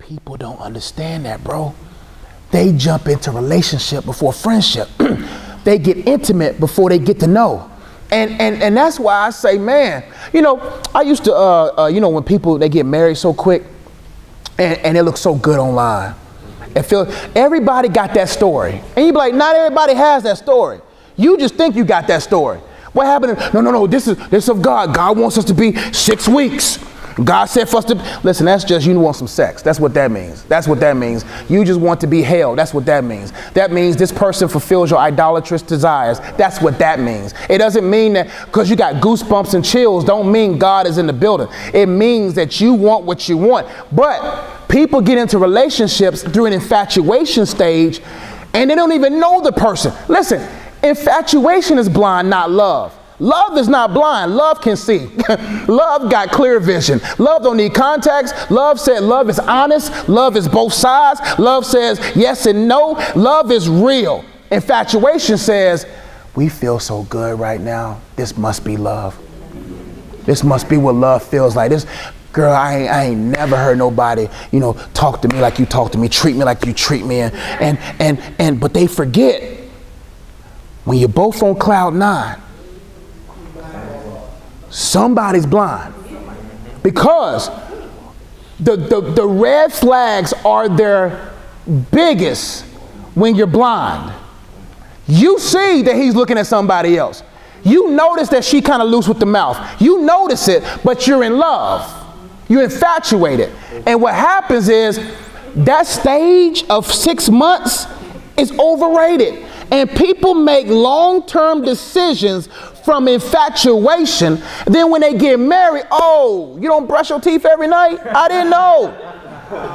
People don't understand that, bro. They jump into relationship before friendship. They get intimate before they get to know. And that's why I say, man, you know, I used to, you know, when people, they get married so quick and it looks so good online. Everybody got that story. And you be like, not everybody has that story. You just think you got that story. What happened? No, this is of God. God wants us to be 6 weeks. God said for us to, listen, that's just, you want some sex. That's what that means. That's what that means. You just want to be held. That's what that means. That means this person fulfills your idolatrous desires. That's what that means. It doesn't mean that because you got goosebumps and chills don't mean God is in the building. It means that you want what you want. But people get into relationships through an infatuation stage and they don't even know the person. Listen, infatuation is blind, not love. Love is not blind. Love can see. Love got clear vision. Love don't need context. Love said love is honest. Love is both sides. Love says yes and no. Love is real. Infatuation says, we feel so good right now. This must be love. This must be what love feels like. This girl, I ain't never heard nobody, you know, talk to me like you talk to me, treat me like you treat me. But they forget when you're both on cloud 9, somebody's blind, because the red flags are their biggest when you're blind. You see that he's looking at somebody else. You notice that she kind of loose with the mouth. You notice it, but you're in love. You're infatuated. And what happens is that stage of 6 months is overrated. And people make long-term decisions from infatuation. Then when they get married, oh, you don't brush your teeth every night? I didn't know.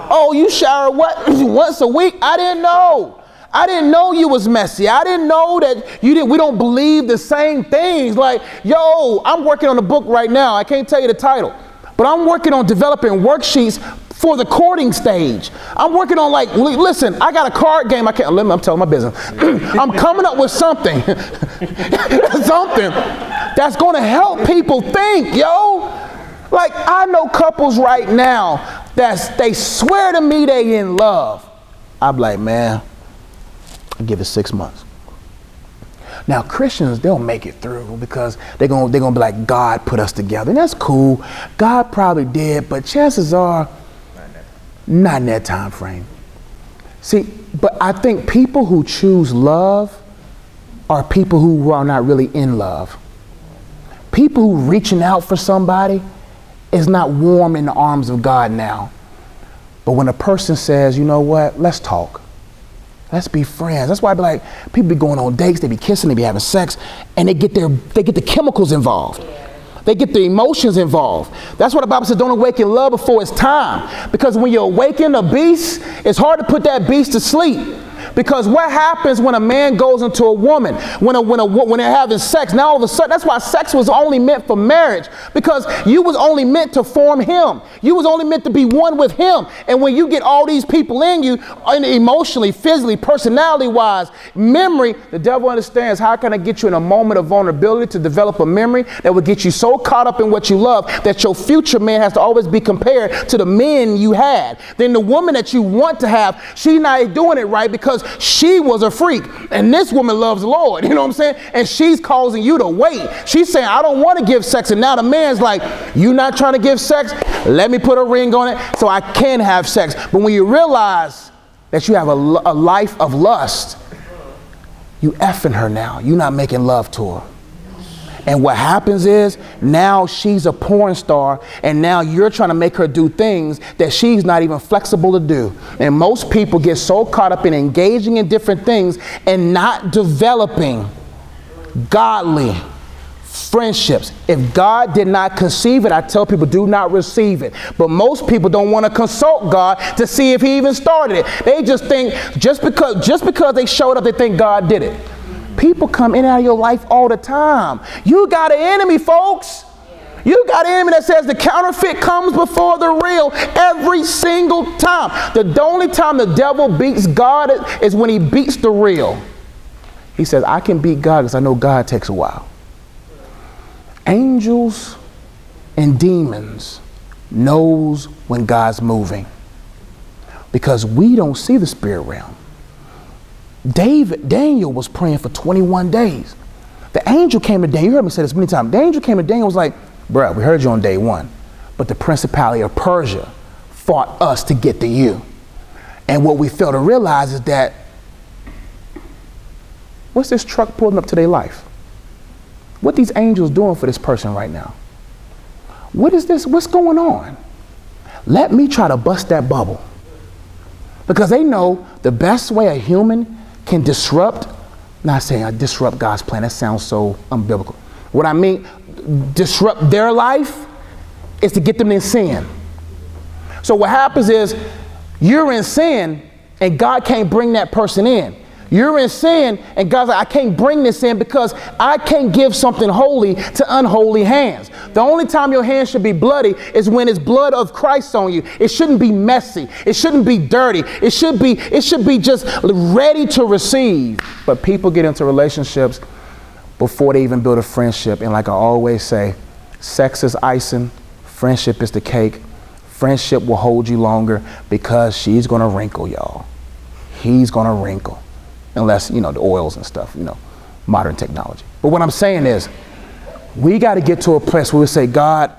Oh, you shower what? Once a week? I didn't know. I didn't know you was messy. I didn't know that we don't believe the same things. Like, yo, I'm working on a book right now. I can't tell you the title, but I'm working on developing worksheets for the courting stage. I'm working on, like, listen, I got a card game. I'm telling my business. I'm coming up with something, something that's going to help people think, yo. Like, I know couples right now they swear to me they in love. I'm like, man, I give it 6 months. Now Christians, they'll make it through because they're gonna be like, God put us together, and that's cool. God probably did, but chances are, not in that time frame. See, but I think people who choose love are people who are not really in love. People who reaching out for somebody is not warm in the arms of God now. But when a person says, you know what, let's talk. Let's be friends. That's why I be like, people be going on dates, they be kissing, they be having sex, and they get the chemicals involved. They get the emotions involved. That's what the Bible says, don't awaken love before it's time. Because when you awaken a beast, it's hard to put that beast to sleep. Because what happens when a man goes into a woman, when they're having sex, now all of a sudden, that's why sex was only meant for marriage, because you was only meant to form him. You was only meant to be one with him. And when you get all these people in you, emotionally, physically, personality-wise, memory, the devil understands, how can I get you in a moment of vulnerability to develop a memory that will get you so caught up in what you love that your future man has to always be compared to the men you had. Then the woman that you want to have, she's not doing it right because she was a freak, and this woman loves the Lord, you know what I'm saying? And she's causing you to wait. She's saying, I don't want to give sex. And now the man's like, you not trying to give sex? Let me put a ring on it so I can have sex. But when you realize that you have a life of lust, you effing her now. You're not making love to her. And what happens is now she's a porn star, and now you're trying to make her do things that she's not even flexible to do. And most people get so caught up in engaging in different things and not developing godly friendships. If God did not conceive it, I tell people, do not receive it. But most people don't want to consult God to see if he even started it. They just think just because they showed up, they think God did it. People come in and out of your life all the time. You got an enemy, folks. You got an enemy that says the counterfeit comes before the real every single time. The only time the devil beats God is when he beats the real. He says, I can beat God because I know God takes a while. Angels and demons knows when God's moving. because we don't see the spirit realm. Daniel was praying for 21 days. The angel came to Daniel. You heard me say this many times. The angel came to Daniel and was like, bruh, we heard you on day one, but the principality of Persia fought us to get to you. And what we fail to realize is that, what's this truck pulling up to their life? What these angels doing for this person right now? What is this? What's going on? Let me try to bust that bubble. Because they know the best way a human can disrupt, not saying I disrupt God's plan, that sounds so unbiblical. What I mean, disrupt their life is to get them in sin. So what happens is you're in sin and God can't bring that person in. You're in sin and God's like, I can't bring this in because I can't give something holy to unholy hands. The only time your hands should be bloody is when it's blood of Christ on you. It shouldn't be messy. It shouldn't be dirty. It should be just ready to receive. But people get into relationships before they even build a friendship. And like I always say, sex is icing, friendship is the cake. Friendship will hold you longer because she's going to wrinkle, y'all. He's going to wrinkle. Unless, you know, the oils and stuff, you know, modern technology. But what I'm saying is, we got to get to a place where we say, God,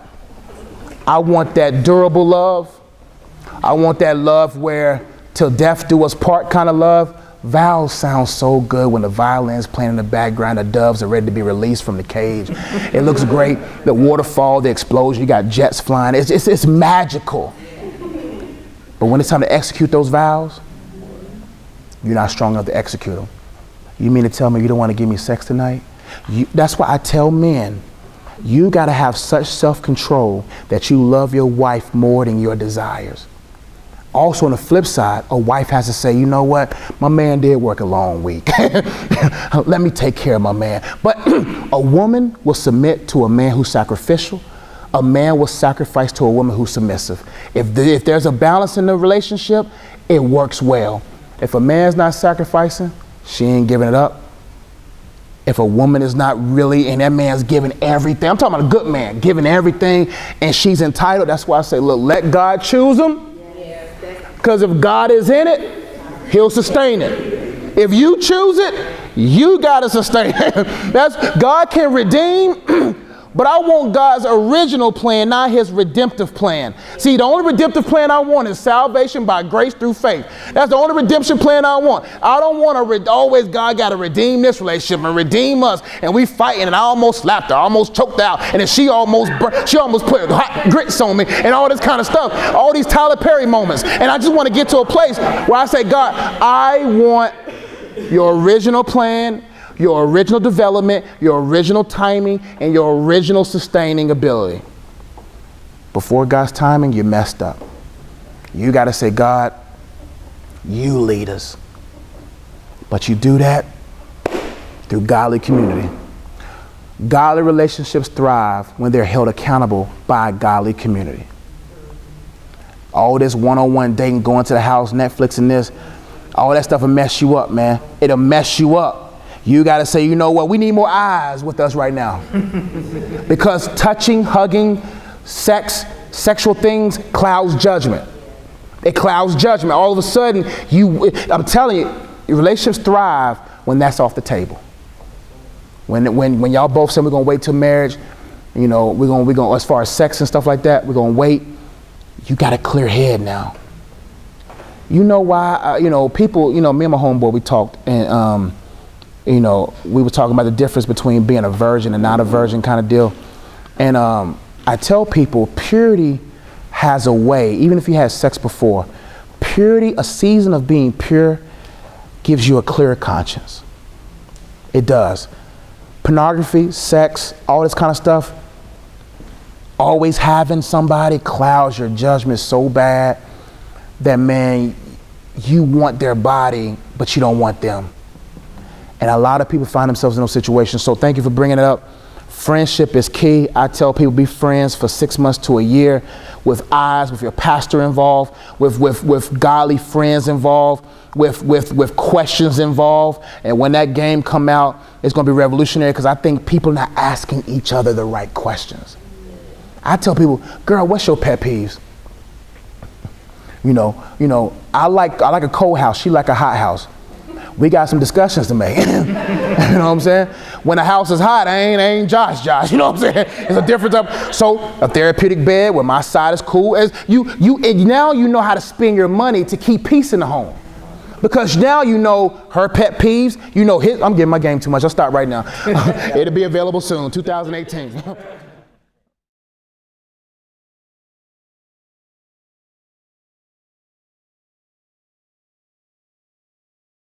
I want that durable love. I want that love where till death do us part kind of love. Vows sound so good when the violin's playing in the background, the doves are ready to be released from the cage. It looks great. The waterfall, the explosion, you got jets flying. It's magical. But when it's time to execute those vows, you're not strong enough to execute them. You mean to tell me you don't want to give me sex tonight? That's why I tell men, you got to have such self-control that you love your wife more than your desires. Also on the flip side, a wife has to say, you know what? My man did work a long week. Let me take care of my man. But a woman will submit to a man who's sacrificial. A man will sacrifice to a woman who's submissive. If there's a balance in the relationship, it works well. If a man's not sacrificing, she ain't giving it up. If a woman is not really, and that man's giving everything, I'm talking about a good man, giving everything, and she's entitled, that's why I say, look, let God choose them. Because if God is in it, he'll sustain it. If you choose it, you got to sustain it. God can redeem, but I want God's original plan, not his redemptive plan. See, the only redemptive plan I want is salvation by grace through faith. That's the only redemption plan I want. I don't want to always God got to redeem this relationship and redeem us. And we fighting and I almost slapped her, I almost choked out. And then she almost put hot grits on me and all this kind of stuff. All these Tyler Perry moments. And I just want to get to a place where I say, God, I want your original plan, your original development, your original timing, and your original sustaining ability. Before God's timing, you messed up. You got to say, God, you lead us. But you do that through godly community. Godly relationships thrive when they're held accountable by a godly community. All this one-on-one dating, going to the house, Netflix and this, all that stuff will mess you up, man. It'll mess you up. You got to say, you know what, we need more eyes with us right now. Because touching, hugging, sex, sexual things clouds judgment. It clouds judgment. All of a sudden, I'm telling you, relationships thrive when that's off the table. When y'all both say we're going to wait till marriage, you know, we're going to, as far as sex and stuff like that, we're going to wait. You got a clear head now. You know why, you know, people, you know, me and my homeboy, we talked and, you know, we were talking about the difference between being a virgin and not a virgin kind of deal. And I tell people purity has a way, even if you had sex before, purity, a season of being pure gives you a clear conscience. It does. Pornography, sex, all this kind of stuff, always having somebody clouds your judgment so bad that, man, you want their body, but you don't want them. And a lot of people find themselves in those situations. So thank you for bringing it up. Friendship is key. I tell people be friends for 6 months to a year with eyes, with your pastor involved, with godly friends involved, with questions involved. And when that game come out, it's going to be revolutionary because I think people are not asking each other the right questions. I tell people, girl, what's your pet peeves? I like a cold house. She like a hot house. We got some discussions to make. You know what I'm saying? When a house is hot, I ain't Josh. You know what I'm saying? It's a different type. So a therapeutic bed where my side is cool. As now you know how to spend your money to keep peace in the home. Because now you know her pet peeves. You know his. I'm getting my game too much. I'll stop right now. It'll be available soon, 2018.